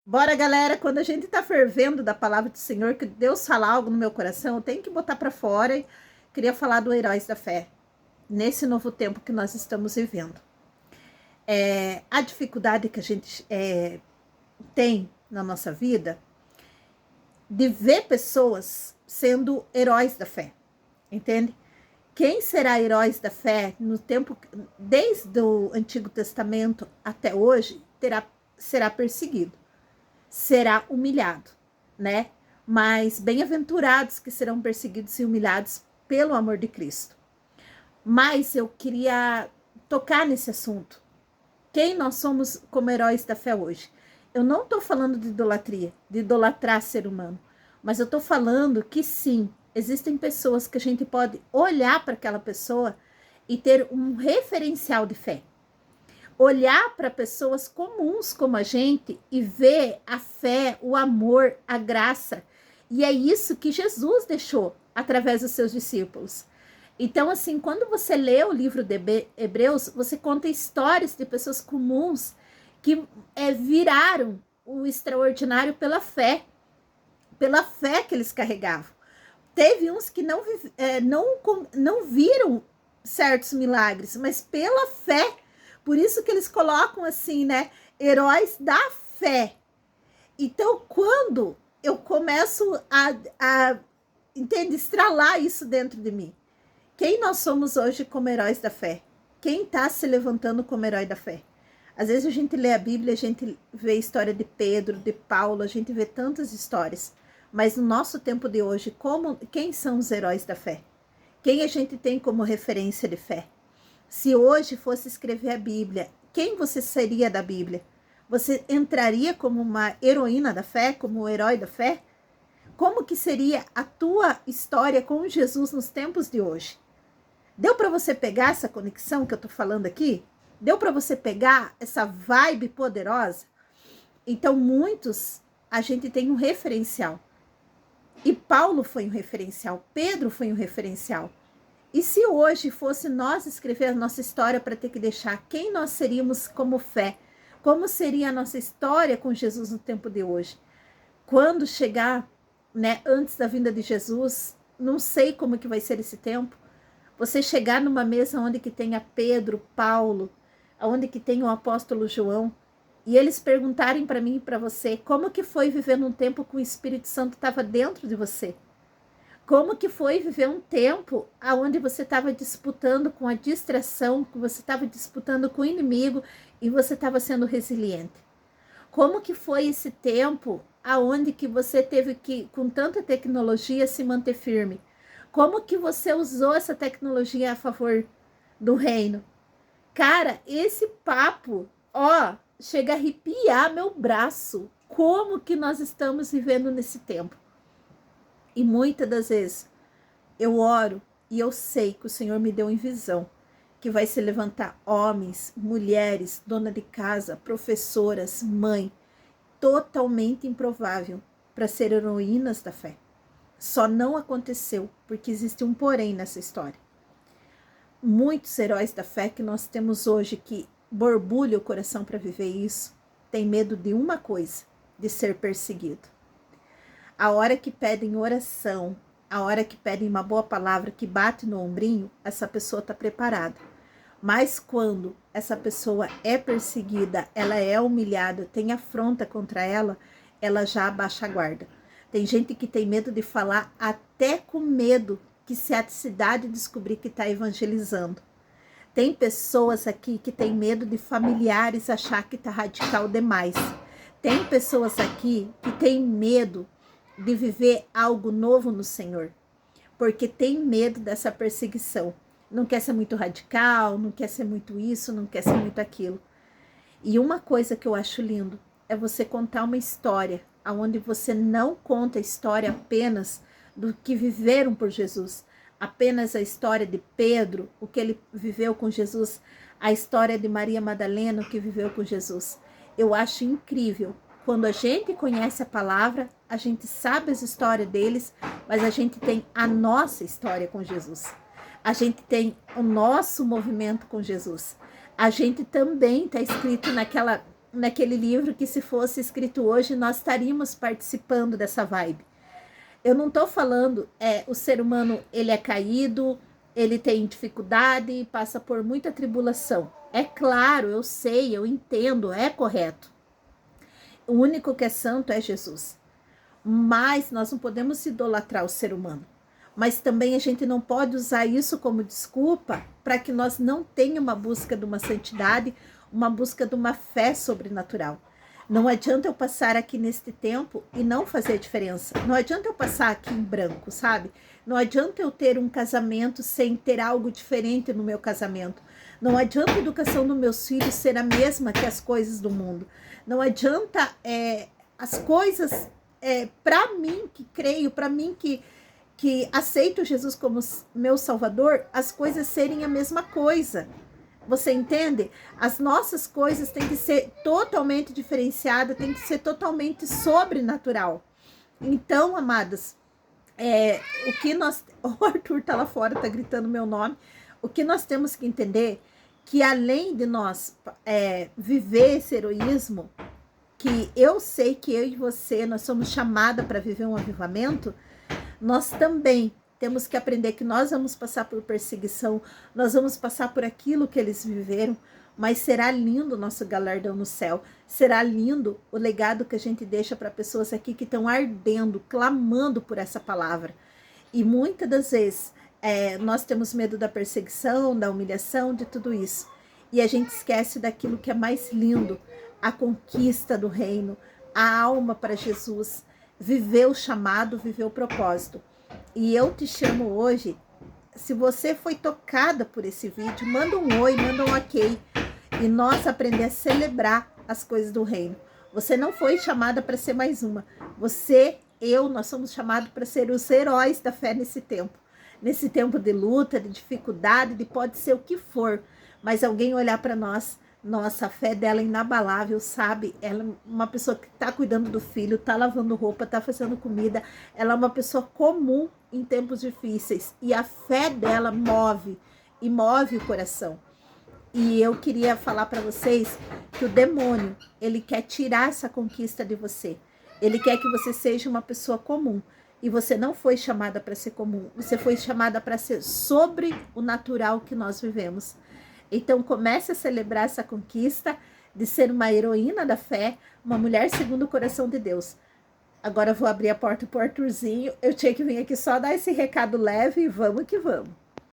Bora, galera, quando a gente tá fervendo da palavra do Senhor, que Deus fala algo no meu coração, eu tenho que botar para fora. Queria falar do Heróis da Fé, nesse novo tempo que nós estamos vivendo. A dificuldade que a gente tem na nossa vida de ver pessoas sendo heróis da fé, entende? Quem será heróis da fé no tempo, desde o Antigo Testamento até hoje, será perseguido, será humilhado, né? Mas bem-aventurados que serão perseguidos e humilhados pelo amor de Cristo. Mas eu queria tocar nesse assunto. Quem nós somos como heróis da fé hoje? Eu não estou falando de idolatria, de idolatrar ser humano, mas eu estou falando que sim, existem pessoas que a gente pode olhar para aquela pessoa e ter um referencial de fé. Olhar para pessoas comuns como a gente e ver a fé, o amor, a graça. E é isso que Jesus deixou através dos seus discípulos. Então, assim, quando você lê o livro de Hebreus, você conta histórias de pessoas comuns que viraram o extraordinário pela fé que eles carregavam. Teve uns que não viram certos milagres, mas pela fé. Por isso que eles colocam assim, né? Heróis da fé. Então, quando eu começo entende, estralar isso dentro de mim, quem nós somos hoje como heróis da fé? Quem está se levantando como herói da fé? Às vezes a gente lê a Bíblia, a gente vê a história de Pedro, de Paulo, a gente vê tantas histórias. Mas no nosso tempo de hoje, quem são os heróis da fé? Quem a gente tem como referência de fé? Se hoje fosse escrever a Bíblia, quem você seria da Bíblia? Você entraria como uma heroína da fé, como um herói da fé? Como que seria a tua história com Jesus nos tempos de hoje? Deu para você pegar essa conexão que eu tô falando aqui? Deu para você pegar essa vibe poderosa? Então, a gente tem um referencial. E Paulo foi um referencial, Pedro foi um referencial. E se hoje fosse nós escrever a nossa história para ter que deixar quem nós seríamos como fé? Como seria a nossa história com Jesus no tempo de hoje? Quando chegar, né, antes da vinda de Jesus, não sei como que vai ser esse tempo. Você chegar numa mesa onde que tenha Pedro, Paulo, onde que tenha o apóstolo João, e eles perguntarem para mim e para você como que foi viver num tempo que o Espírito Santo estava dentro de você. Como que foi viver um tempo onde você estava disputando com a distração, que você estava disputando com o inimigo e você estava sendo resiliente? Como que foi esse tempo aonde que você teve que, com tanta tecnologia, se manter firme? Como que você usou essa tecnologia a favor do reino? Cara, esse papo, ó, chega a arrepiar meu braço. Como que nós estamos vivendo nesse tempo? E muitas das vezes eu oro e eu sei que o Senhor me deu em visão que vai se levantar homens, mulheres, dona de casa, professoras, mãe, totalmente improvável para ser heroínas da fé. Só não aconteceu porque existe um porém nessa história. Muitos heróis da fé que nós temos hoje que borbulha o coração para viver isso, tem medo de uma coisa, de ser perseguido. A hora que pedem oração, a hora que pedem uma boa palavra, que bate no ombrinho, essa pessoa está preparada. Mas quando essa pessoa é perseguida, ela é humilhada, tem afronta contra ela, ela já abaixa a guarda. Tem gente que tem medo de falar, até com medo que se a cidade descobrir que está evangelizando. Tem pessoas aqui que tem medo de familiares achar que está radical demais. Tem pessoas aqui que tem medo de viver algo novo no Senhor, porque tem medo dessa perseguição. Não quer ser muito radical, não quer ser muito isso, não quer ser muito aquilo. E uma coisa que eu acho lindo é você contar uma história onde você não conta a história apenas do que viveram por Jesus, apenas a história de Pedro, o que ele viveu com Jesus, a história de Maria Madalena, o que viveu com Jesus. Eu acho incrível. Quando a gente conhece a palavra, a gente sabe as histórias deles, mas a gente tem a nossa história com Jesus. A gente tem o nosso movimento com Jesus. A gente também está escrito naquele livro que, se fosse escrito hoje, nós estaríamos participando dessa vibe. Eu não estou falando, o ser humano, ele é caído, ele tem dificuldade, passa por muita tribulação. É claro, eu sei, eu entendo, é correto. O único que é santo é Jesus. Mas nós não podemos idolatrar o ser humano. Mas também a gente não pode usar isso como desculpa para que nós não tenhamos uma busca de uma santidade, uma busca de uma fé sobrenatural. Não adianta eu passar aqui neste tempo e não fazer diferença. Não adianta eu passar aqui em branco, sabe? Não adianta eu ter um casamento sem ter algo diferente no meu casamento. Não adianta a educação dos meus filhos ser a mesma que as coisas do mundo. Não adianta as coisas, para mim que creio, para mim que aceito Jesus como meu Salvador, as coisas serem a mesma coisa. Você entende? As nossas coisas têm que ser totalmente diferenciadas, tem que ser totalmente sobrenatural. Então, amadas, o que nós... O Arthur tá lá fora, tá gritando meu nome. O que nós temos que entender, que além de nós viver esse heroísmo, que eu sei que eu e você, nós somos chamadas para viver um avivamento, nós também temos que aprender que nós vamos passar por perseguição, nós vamos passar por aquilo que eles viveram, mas será lindo o nosso galardão no céu, será lindo o legado que a gente deixa para pessoas aqui que estão ardendo, clamando por essa palavra. E muitas das vezes nós temos medo da perseguição, da humilhação, de tudo isso. E a gente esquece daquilo que é mais lindo, a conquista do reino, a alma para Jesus, viver o chamado, viver o propósito. E eu te chamo hoje, se você foi tocada por esse vídeo, manda um oi, manda um ok, e nós aprender a celebrar as coisas do reino. Você não foi chamada para ser mais uma. Você, nós somos chamados para ser os heróis da fé nesse tempo de luta, de dificuldade, de pode ser o que for, mas alguém olhar para nós, nossa, a fé dela é inabalável, sabe? Ela é uma pessoa que está cuidando do filho, está lavando roupa, está fazendo comida. Ela é uma pessoa comum em tempos difíceis. E a fé dela move o coração. E eu queria falar para vocês que o demônio, ele quer tirar essa conquista de você. Ele quer que você seja uma pessoa comum. E você não foi chamada para ser comum. Você foi chamada para ser sobre o natural que nós vivemos. Então comece a celebrar essa conquista de ser uma heroína da fé, uma mulher segundo o coração de Deus. Agora eu vou abrir a porta para o Arthurzinho. Eu tinha que vir aqui só dar esse recado leve e vamos que vamos.